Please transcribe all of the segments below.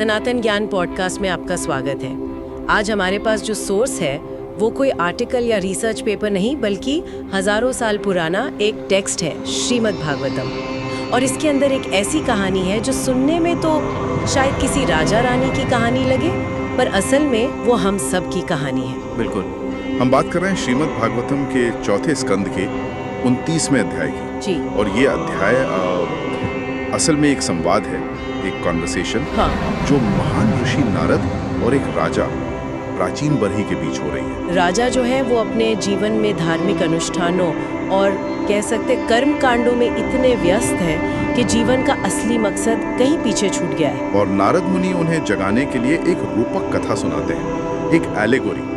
सनातन ज्ञान पॉडकास्ट में आपका स्वागत है। आज हमारे पास जो सोर्स है वो कोई आर्टिकल या रिसर्च पेपर नहीं बल्कि हजारों साल पुराना एक टेक्स्ट है, श्रीमद् भागवतम। और इसके अंदर एक ऐसी कहानी है जो सुनने में तो शायद किसी राजा रानी की कहानी लगे, पर असल में वो हम सब की कहानी है। बिल्कुल, हम बात कर रहे हैं श्रीमद् भागवतम के चौथे स्कंद के 29वें अध्याय की। जी। और ये अध्याय असल में एक संवाद है, एक कॉन्वर्सेशन, जो महान ऋषि नारद और एक राजा प्राचीन बरही के बीच हो रही है। राजा जो है वो अपने जीवन में धार्मिक अनुष्ठानों और कह सकते कर्म कांडों में इतने व्यस्त हैं कि जीवन का असली मकसद कहीं पीछे छूट गया है। और नारद मुनि उन्हें जगाने के लिए एक रूपक कथा सुनाते हैं, एक एलेगोरी।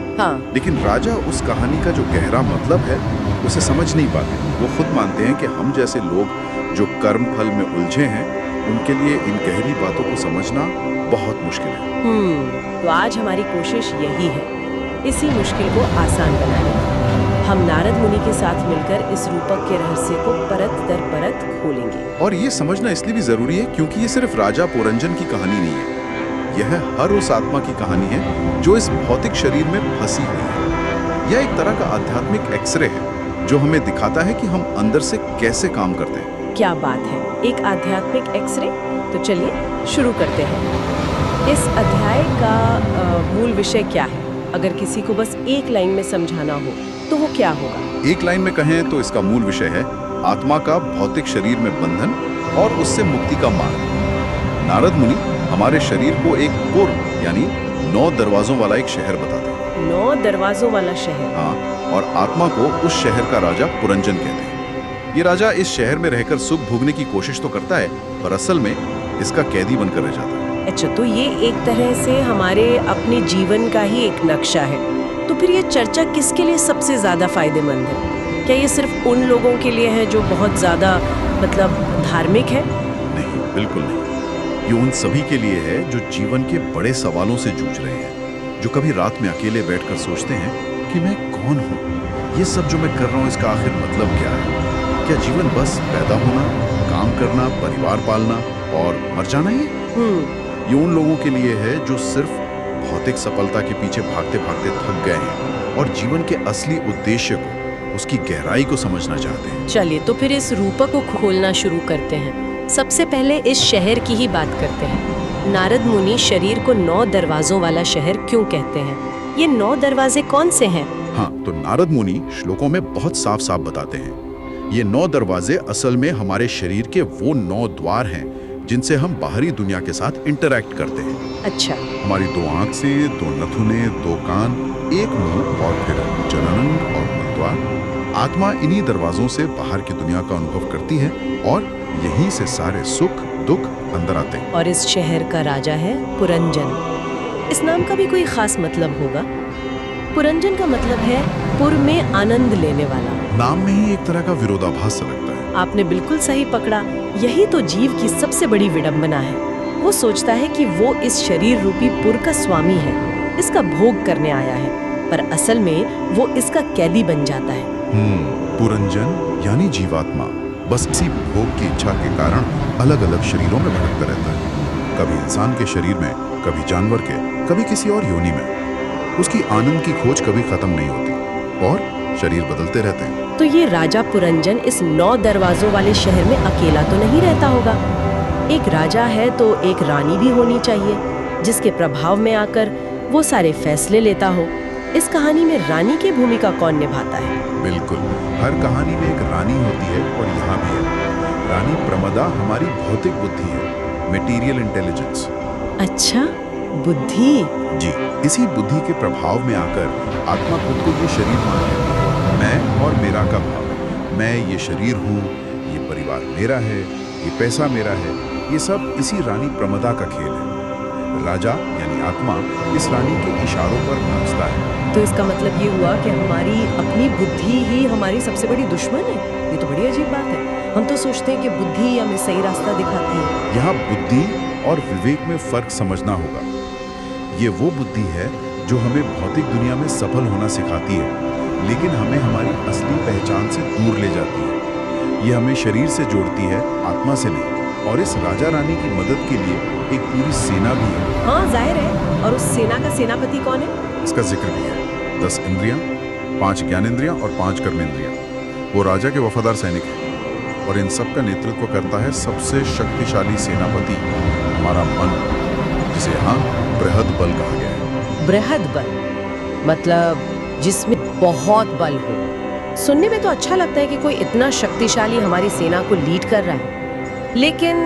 लेकिन राजा उस कहानी का जो गहरा मतलब है उसे समझ नहीं पाते। वो खुद मानते हैं कि हम जैसे लोग जो कर्म फल में उलझे हैं उनके लिए इन गहरी बातों को समझना बहुत मुश्किल है। तो आज हमारी कोशिश यही है, इसी मुश्किल को आसान बनाने की। हम नारद मुनि के साथ मिलकर इस रूपक के रहस्य को परत दर परत खोलेंगे। और ये समझना इसलिए भी जरूरी है क्योंकि ये सिर्फ राजा पुरंजन की कहानी नहीं है, यह हर उस आत्मा की कहानी है जो इस भौतिक शरीर में फंसी हुई है। यह एक तरह का आध्यात्मिक एक्सरे है जो हमें दिखाता है कि हम अंदर से कैसे काम करते हैं। क्या बात है, एक आध्यात्मिक एक्सरे। तो चलिए शुरू करते हैं। इस अध्याय का मूल विषय क्या है? अगर किसी को बस एक लाइन में समझाना हो तो वो क्या होगा? एक लाइन में कहें तो इसका मूल विषय है आत्मा का भौतिक शरीर में बंधन और उससे मुक्ति का मार्ग। नारद मुनि हमारे शरीर को एक पुर यानी 9 दरवाजों वाला एक शहर बताते हैं। 9 दरवाजों वाला शहर? हाँ, और आत्मा को उस शहर का राजा पुरंजन कहते हैं। ये राजा इस शहर में रहकर सुख भोगने की कोशिश तो करता है, पर असल में इसका कैदी बनकर रह जाता है। अच्छा, तो ये एक तरह से हमारे अपने जीवन का ही एक नक्शा है। तो फिर ये चर्चा किसके लिए सबसे ज्यादा फायदेमंद है? क्या ये सिर्फ उन लोगों के लिए है जो बहुत ज्यादा धार्मिक है? नहीं, बिल्कुल नहीं। ये उन सभी के लिए है जो जीवन के बड़े सवालों से जूझ रहे हैं, जो कभी रात में अकेले बैठकर सोचते हैं कि मैं कौन हूँ, ये सब जो मैं कर रहा हूँ इसका आखिर मतलब क्या है? क्या जीवन बस पैदा होना, काम करना, परिवार पालना और मर जाना ही? ये उन लोगों के लिए है जो सिर्फ भौतिक सफलता के पीछे भागते भागते थक गए हैं और जीवन के असली उद्देश्य को, उसकी गहराई को समझना चाहते हैं। चलिए तो फिर इस रूपक को खोलना शुरू करते हैं। सबसे पहले इस शहर की ही बात करते हैं। नारद मुनि शरीर को 9 दरवाजों वाला शहर क्यों कहते हैं? ये 9 दरवाजे कौन से हैं? हाँ, तो नारद मुनि श्लोकों में बहुत साफ साफ बताते हैं। ये 9 दरवाजे असल में हमारे शरीर के वो 9 द्वार हैं जिनसे हम बाहरी दुनिया के साथ इंटरैक्ट करते हैं। अच्छा। हमारी 2 आंखें, 2 नथुने, 2 कान, 1 मुंह और फिर जनन और मलद्वार। आत्मा इन्हीं दरवाजों से बाहर की दुनिया का अनुभव करती है और यहीं से सारे सुख दुख अंदर आते हैं। और इस शहर का राजा है पुरंजन। इस नाम का भी कोई खास मतलब होगा? पुरंजन का मतलब है पुर में आनंद लेने वाला। नाम में ही एक तरह का विरोधाभास लगता है। आपने बिल्कुल सही पकड़ा। यही तो जीव की सबसे बड़ी विडंबना है। वो सोचता है कि वो इस शरीर रूपी पुर का स्वामी है, इसका भोग करने आया है, पर असल में वो इसका कैदी बन जाता है। पुरंजन यानी जीवात्मा बस इसी भोग की इच्छा के कारण अलग अलग शरीरों में भटकता रहता है। कभी इंसान के शरीर में, कभी जानवर के, कभी किसी और योनि में। उसकी आनंद की खोज कभी खत्म नहीं होती और शरीर बदलते रहते हैं। तो ये राजा पुरंजन इस 9 दरवाजों वाले शहर में अकेला तो नहीं रहता होगा? एक राजा है तो एक रानी भी होनी चाहिए जिसके प्रभाव में आकर वो सारे फैसले लेता हो। इस कहानी में रानी की भूमिका कौन निभाता है? बिल्कुल, हर कहानी में एक रानी होती है और यहाँ भी है। रानी प्रमदा हमारी भौतिक बुद्धि है, मटेरियल इंटेलिजेंस। अच्छा, बुद्धि? जी, इसी बुद्धि के प्रभाव में आकर आत्मा खुद को ये शरीर मान लेती है। मैं और मेरा का भाव, मैं ये शरीर हूँ, ये परिवार मेरा है, ये पैसा मेरा है, ये सब इसी रानी प्रमदा का खेल है। राजा यानी आत्मा इस रानी के इशारों पर नाचता है। तो इसका मतलब ये हुआ कि हमारी अपनी बुद्धि ही हमारी सबसे बड़ी दुश्मन है। ये तो बड़ी अजीब बात है। हम तो सोचते हैं कि बुद्धि हमें सही रास्ता दिखाती है। यहाँ बुद्धि और विवेक में फर्क समझना होगा। ये वो बुद्धि है जो हमें भौतिक दुनिया में सफल होना सिखाती है, लेकिन हमें हमारी असली पहचान से दूर ले जाती है। ये हमें शरीर से जोड़ती है, आत्मा से नहीं। और इस राजा रानी की मदद के लिए एक पूरी सेना भी है। हाँ जाहिर है। और उस सेना का सेनापति कौन है? इसका जिक्र भी है। 10 इंद्रियां, 5 ज्ञानेंद्रियां और 5 कर्मेंद्रियां। वो राजा के वफादार सैनिक हैं और इन सब का नेतृत्व करता है सबसे शक्तिशाली सेनापति, हमारा मन, जिसे यहाँ बृहद बल कहा गया है। बृहद बल मतलब जिसमें बहुत बल हो। सुनने में तो अच्छा लगता है कि कोई इतना शक्तिशाली हमारी सेना को लीड कर रहा है, लेकिन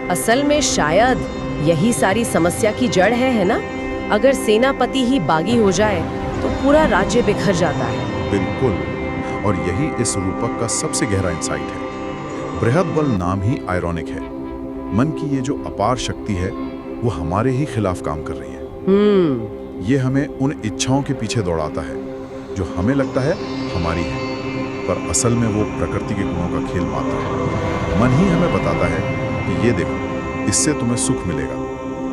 असल में शायद यही सारी समस्या की जड़ है ना? अगर सेनापति ही बागी हो जाए तो पूरा राज्य बिखर जाता है। बिल्कुल, और यही इस रूपक का सबसे गहरा इंसाइट है। बृहद बल नाम ही आयरॉनिक है। मन की ये जो अपार शक्ति है वो हमारे ही खिलाफ काम कर रही है। ये हमें उन इच्छाओं के पीछे दौड़ाता है जो हमें लगता है हमारी है, पर असल में वो प्रकृति के गुणों का खेल मात्र है। मन ही हमें बताता है कि ये देखो, इससे तुम्हें सुख मिलेगा,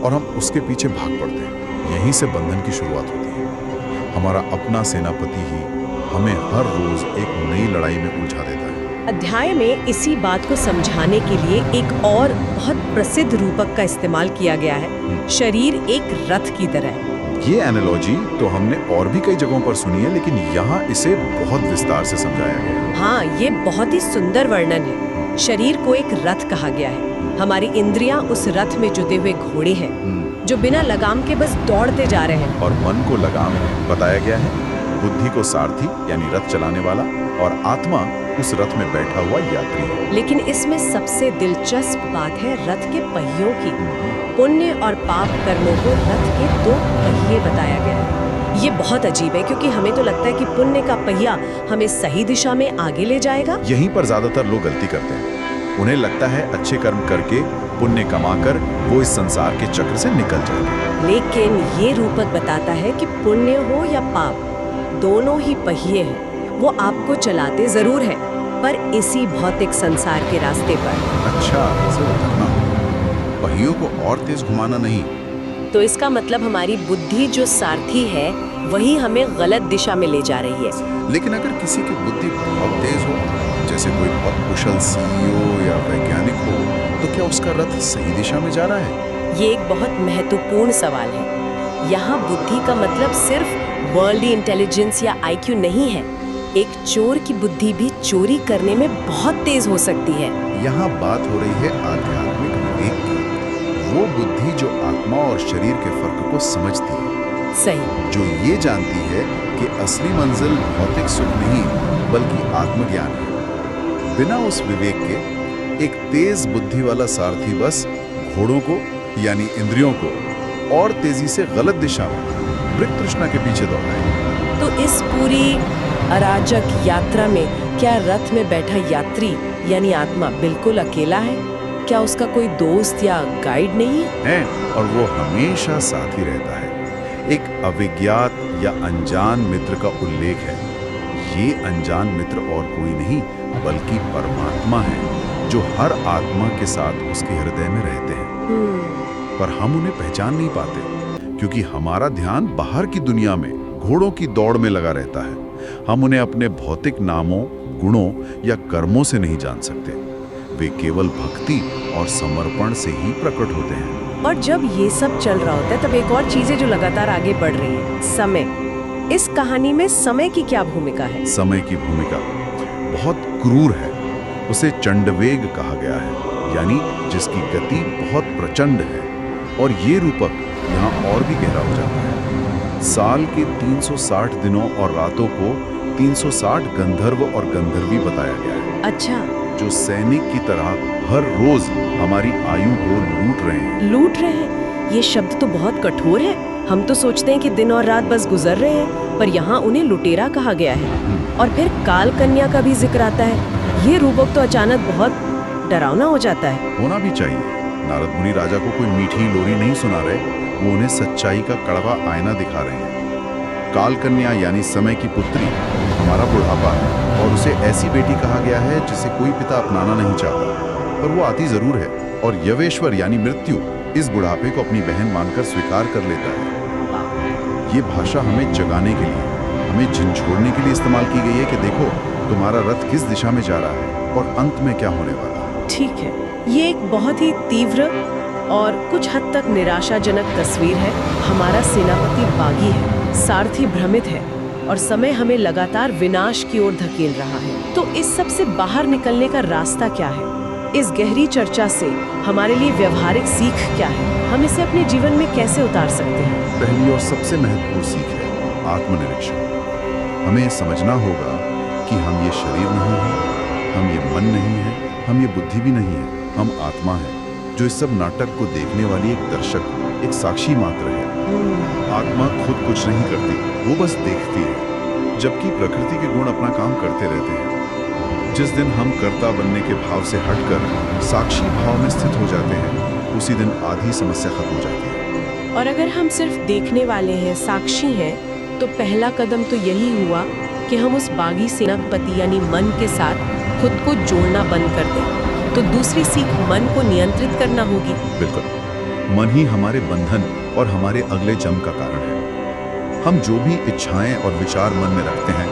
और हम उसके पीछे भाग पड़ते हैं। यहीं से बंधन की शुरुआत होती है। हमारा अपना सेनापति ही हमें हर रोज एक नई लड़ाई में उलझा देता है। अध्याय में इसी बात को समझाने के लिए एक और बहुत प्रसिद्ध रूपक का इस्तेमाल किया गया है। शरीर एक रथ की तरह है। ये एनालॉजी तो हमने और भी कई जगहों पर सुनी है, लेकिन यहाँ इसे बहुत विस्तार से समझाया गया है। हाँ, ये बहुत ही सुंदर वर्णन है। शरीर को एक रथ कहा गया है। हमारी इंद्रियां उस रथ में जुटे हुए घोड़े हैं जो बिना लगाम के बस दौड़ते जा रहे हैं। और मन को लगाम बताया गया है, बुद्धि को सारथी यानी रथ चलाने वाला, और आत्मा उस रथ में बैठा हुआ यात्री है। लेकिन इसमें सबसे दिलचस्प बात है रथ के पहियों की। पुण्य और पाप कर्मों को रथ के 2 पहिए बताया गया है। ये बहुत अजीब है क्योंकि हमें तो लगता है कि पुण्य का पहिया हमें सही दिशा में आगे ले जाएगा। यहीं पर ज्यादातर लोग गलती करते हैं। उन्हें लगता है अच्छे कर्म करके, पुण्य कमाकर वो इस संसार के चक्र से निकल जाएंगे। लेकिन ये रूपक बताता है कि पुण्य हो या पाप, दोनों ही पहिए हैं। वो आपको चलाते जरूर हैं, पर इसी भौतिक संसार के रास्ते पर। अच्छा, ऐसे करना पहियों को और तेज घुमाना नहीं। तो इसका मतलब हमारी बुद्धि जो सारथी है वही हमें गलत दिशा में ले जा रही है। लेकिन अगर किसी की बुद्धि बहुत तेज हो, जैसे कोई बहुत कुशल CEO या वैज्ञानिक हो, तो क्या उसका रथ सही दिशा में जा रहा है? ये एक बहुत महत्वपूर्ण सवाल है। यहाँ बुद्धि का मतलब सिर्फ वर्ल्डली इंटेलिजेंस या IQ नहीं है। एक चोर की बुद्धि भी चोरी करने में बहुत तेज हो सकती है। यहाँ बात हो रही है आध्यात्मिक विवेक की। वो बुद्धि जो आत्मा और शरीर के फर्क को समझती है। सही। जो ये जानती है कि असली मंजिल भौतिक सुख नहीं बल्कि आत्मज्ञान है। बिना उस विवेक के एक तेज बुद्धि वाला सारथी बस घोड़ों को यानी इंद्रियों को और तेजी से गलत दिशा में मृत तृष्णा के पीछे दौड़ाएगा। तो इस पूरी अराजक यात्रा में क्या रथ में बैठा यात्री यानी आत्मा बिल्कुल अकेला है? क्या उसका कोई दोस्त या गाइड नहीं है? और वो हमेशा साथ ही रहता है। एक अविज्ञात या अनजान मित्र का उल्लेख है। ये अनजान मित्र और कोई नहीं बल्कि परमात्मा है, जो हर आत्मा के साथ उसके हृदय में रहते हैं। पर हम उन्हें पहचान नहीं पाते क्योंकि हमारा ध्यान बाहर की दुनिया में घोड़ों की दौड़ में लगा रहता है। हम उन्हें अपने भौतिक नामों, गुणों या कर्मों से नहीं जान सकते। वे केवल भक्ति और समर्पण से ही प्रकट होते हैं। और जब ये सब चल रहा होता है तब एक और चीज है जो लगातार आगे बढ़ रही है, समय। इस कहानी में समय की क्या भूमिका है? समय की भूमिका बहुत क्रूर है। उसे चंडवेग कहा गया है, यानी जिसकी गति बहुत प्रचंड है। और ये रूपक यहाँ और भी गहरा हो जाता है। साल के 360 दिनों और रातों को 360 गंधर्व और गंधर्वी बताया गया है। अच्छा। जो सैनिक की तरह हर रोज हमारी आयु को लूट रहे हैं। लूट रहे हैं? ये शब्द तो बहुत कठोर है। हम तो सोचते हैं कि दिन और रात बस गुजर रहे हैं, पर यहाँ उन्हें लुटेरा कहा गया है। और फिर काल कन्या का भी जिक्र आता है। ये रूपक तो अचानक बहुत डरावना हो जाता है। होना भी चाहिए। नारद मुनि राजा को कोई मीठी लोरी नहीं सुना रहे, वो उन्हें सच्चाई का कड़वा आईना दिखा रहे हैं। काल कन्या यानी समय की पुत्री हमारा बुढ़ापा है, और उसे ऐसी बेटी कहा गया है जिसे कोई पिता अपनाना नहीं चाहता, पर वो आती जरूर है। और यवेश्वर यानी मृत्यु इस बुढ़ापे को अपनी बहन मानकर स्वीकार कर लेता है। ये भाषा हमें जगाने के लिए, हमें झिझोड़ने के लिए इस्तेमाल की गई है कि देखो तुम्हारा रथ किस दिशा में जा रहा है और अंत में क्या होने वाला है। ठीक है, ये एक बहुत ही तीव्र और कुछ हद तक निराशाजनक तस्वीर है। हमारा सेनापति बागी है, सारथी भ्रमित है और समय हमें लगातार विनाश की ओर धकेल रहा है। तो इस सब से बाहर निकलने का रास्ता क्या है? इस गहरी चर्चा से हमारे लिए व्यवहारिक सीख क्या है? हम इसे अपने जीवन में कैसे उतार सकते हैं? पहली और सबसे महत्वपूर्ण सीख है आत्मनिरीक्षण। हमें समझना होगा कि हम ये शरीर नहीं है, हम ये मन नहीं है, हम ये बुद्धि भी नहीं है, हम आत्मा है जो इस सब नाटक को देखने वाली एक दर्शक, एक साक्षी मात्र है। आत्मा खुद कुछ नहीं करती, वो बस देखती है, जबकि प्रकृति के गुण अपना काम करते रहते हैं। जिस दिन हम कर्ता बनने के भाव से हटकर साक्षी भाव में स्थित हो जाते हैं, उसी दिन आधी समस्या खत्म हो जाती है। और अगर हम सिर्फ देखने वाले हैं, साक्षी हैं, तो पहला कदम तो यही हुआ कि हम उस बागी सेनापति यानी मन के साथ खुद को जोड़ना बंद कर दें। तो दूसरी सीख मन को नियंत्रित करना होगी। बिल्कुल, मन ही हमारे बंधन और हमारे अगले जन्म का कारण है। हम जो भी इच्छाएं और विचार मन में रखते हैं,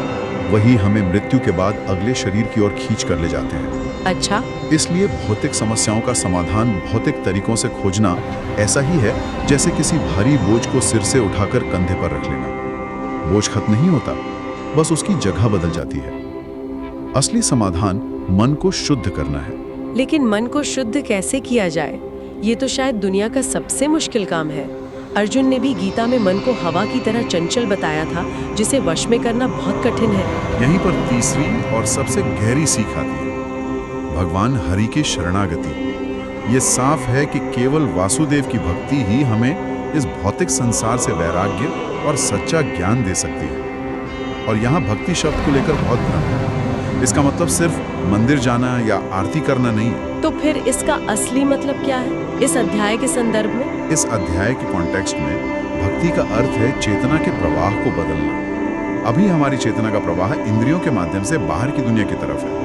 वही हमें मृत्यु के बाद अगले शरीर की ओर खींच कर ले जाते हैं। अच्छा, इसलिए भौतिक समस्याओं का समाधान भौतिक तरीकों से खोजना ऐसा ही है जैसे किसी भारी बोझ को सिर से उठाकर कंधे पर रख लेना। बोझ खत्म नहीं होता, बस उसकी जगह बदल जाती है। असली समाधान मन को शुद्ध करना है। लेकिन मन को शुद्ध कैसे किया जाए? ये तो शायद दुनिया का सबसे मुश्किल काम है। अर्जुन ने भी गीता में मन को हवा की तरह चंचल बताया था, जिसे वश में करना बहुत कठिन है। यहीं पर तीसरी और सबसे गहरी सीख आती है, भगवान हरि की शरणागति। ये साफ है कि केवल वासुदेव की भक्ति ही हमें इस भौतिक संसार से वैराग्य और सच्चा ज्ञान दे सकती है। और यहाँ भक्ति शब्द को लेकर बहुत भ्रम है। इसका मतलब सिर्फ मंदिर जाना या आरती करना नहीं है। तो फिर इसका असली मतलब क्या है इस अध्याय के संदर्भ में? इस अध्याय के कॉन्टेक्स्ट में भक्ति का अर्थ है चेतना के प्रवाह को बदलना। अभी हमारी चेतना का प्रवाह इंद्रियों के माध्यम से बाहर की दुनिया की तरफ है।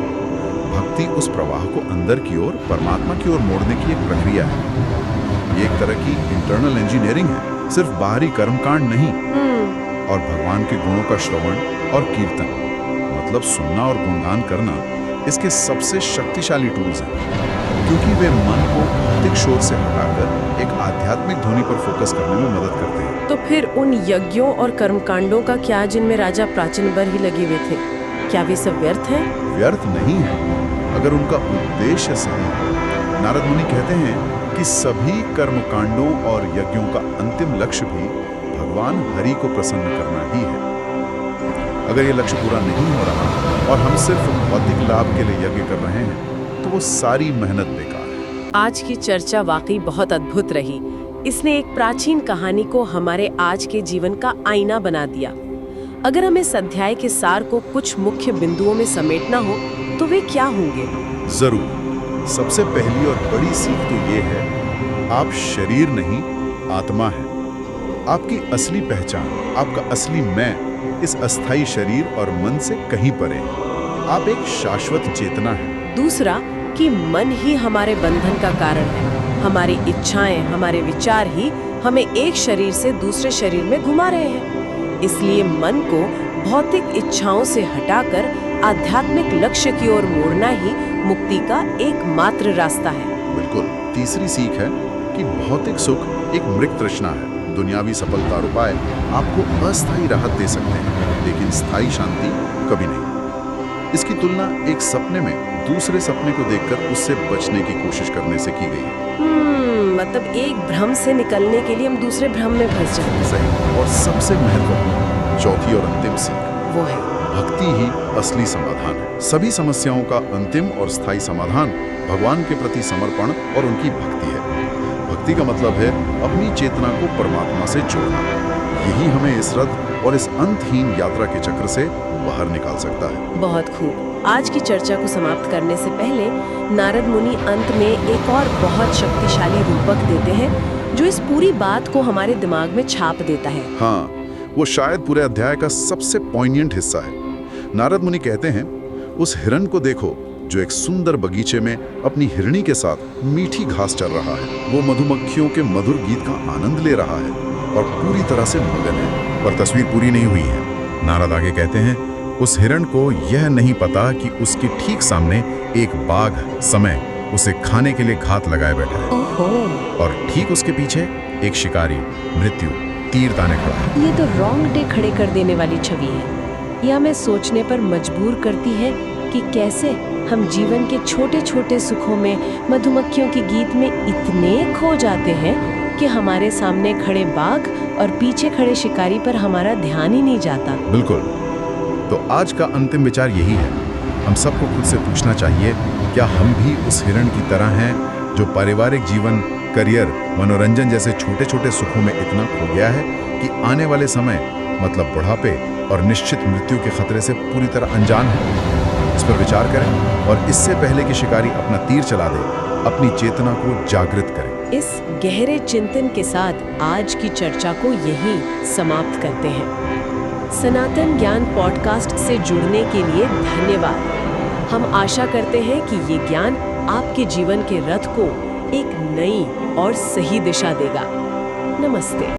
भक्ति उस प्रवाह को अंदर की ओर, परमात्मा की ओर मोड़ने की एक प्रक्रिया है। ये एक तरह की इंटरनल इंजीनियरिंग है, सिर्फ बाहरी कर्मकांड नहीं। और भगवान के गुणों का श्रवण और कीर्तन, मतलब सुनना और गुणगान करना, इसके सबसे शक्तिशाली टूल्स हैं, क्योंकि वे मन को भौतिक शोर से हटाकर एक आध्यात्मिक ध्वनि पर फोकस करने में मदद करते हैं। तो फिर उन यज्ञों और कर्मकांडों का क्या, जिनमें राजा प्राचीन बर ही लगे हुए थे, क्या वे सब व्यर्थ हैं? व्यर्थ नहीं है, अगर उनका उद्देश्य सही है। नारद मुनि कहते हैं कि सभी कर्मकांडों और यज्ञों का अंतिम लक्ष्य भी भगवान हरि को प्रसन्न करना ही है। अगर ये लक्ष्य पूरा नहीं हो रहा और हम सिर्फ भौतिक लाभ के लिए यज्ञ कर रहे हैं, तो वो सारी मेहनत बेकार है। आज की चर्चा वाकई बहुत अद्भुत रही। इसने एक प्राचीन कहानी को हमारे आज के जीवन का आईना बना दिया। अगर हमें इस अध्याय के सार को कुछ मुख्य बिंदुओं में समेटना हो, तो वे क्या होंगे? जरूर। सबसे पहली और बड़ी सीख तो ये है, आप शरीर नहीं, आत्मा है। आपकी असली पहचान, आपका असली मैं इस अस्थाई शरीर और मन से कहीं परे है। आप एक शाश्वत चेतना है। दूसरा, कि मन ही हमारे बंधन का कारण है। हमारी इच्छाएं, हमारे विचार ही हमें एक शरीर से दूसरे शरीर में घुमा रहे हैं। इसलिए मन को भौतिक इच्छाओं से हटाकर आध्यात्मिक लक्ष्य की ओर मोड़ना ही मुक्ति का एकमात्र रास्ता है। बिल्कुल। तीसरी सीख है कि भौतिक सुख एक मृग तृष्णा है। दुनियावी सफलता और उपाय आपको अस्थायी राहत दे सकते हैं, लेकिन स्थायी शांति कभी नहीं। इसकी तुलना एक सपने में दूसरे सपने को देखकर उससे बचने की कोशिश करने से की गई है। मतलब एक भ्रम से निकलने के लिए हम दूसरे भ्रम में फंस जाते हैं। सही। और सबसे महत्वपूर्ण चौथी और अंतिम सीख वो है, भक्ति ही असली समाधान है। सभी समस्याओं का अंतिम और स्थायी समाधान भगवान के प्रति समर्पण और उनकी भक्ति है। भक्ति का मतलब है अपनी चेतना को परमात्मा से जोड़ना। यही हमें इस रथ और इस अंतहीन यात्रा के चक्र से बाहर निकाल सकता है। बहुत खूब। आज की चर्चा को समाप्त करने से पहले नारद मुनि अंत में एक और बहुत शक्तिशाली रूपक देते हैं, जो इस पूरी बात को हमारे दिमाग में छाप देता है। हाँ, वो शायद पूरे अध्याय का सबसे पॉइंटेंट हिस्सा है। नारद मुनि कहते हैं, उस हिरण को देखो जो एक सुंदर बगीचे में अपनी हिरणी के साथ मीठी घास चर रहा है। वो मधुमक्खियों के मधुर गीत का आनंद ले रहा है और पूरी तरह से मगन है। पर तस्वीर पूरी नहीं हुई है। नारद आगे कहते हैं, उस हिरण को यह नहीं पता कि उसके ठीक सामने एक बाघ समय उसे खाने के लिए घात लगाए बैठा है। खोल। और ठीक उसके पीछे एक शिकारी मृत्यु तीर ताने खड़ा है। ये तो रोंगटे खड़े कर देने वाली छवि है। यह हमें सोचने पर मजबूर करती है कि कैसे हम जीवन के छोटे छोटे सुखों में, मधुमक्खियों के गीत में इतने खो जाते हैं कि हमारे सामने खड़े बाघ और पीछे खड़े शिकारी पर हमारा ध्यान ही नहीं जाता। बिल्कुल। तो आज का अंतिम विचार यही है, हम सबको खुद से पूछना चाहिए, क्या हम भी उस हिरण की तरह हैं जो पारिवारिक जीवन, करियर, मनोरंजन जैसे छोटे छोटे सुखों में इतना खो गया है कि आने वाले समय, मतलब बुढ़ापे और निश्चित मृत्यु के खतरे से पूरी तरह अनजान है? इस पर विचार करें और इससे पहले कि शिकारी अपना तीर चला दे, अपनी चेतना को जागृत करें। इस गहरे चिंतन के साथ आज की चर्चा को यहीं समाप्त करते हैं। सनातन ज्ञान पॉडकास्ट से जुड़ने के लिए धन्यवाद। हम आशा करते हैं कि ये ज्ञान आपके जीवन के रथ को एक नई और सही दिशा देगा। नमस्ते।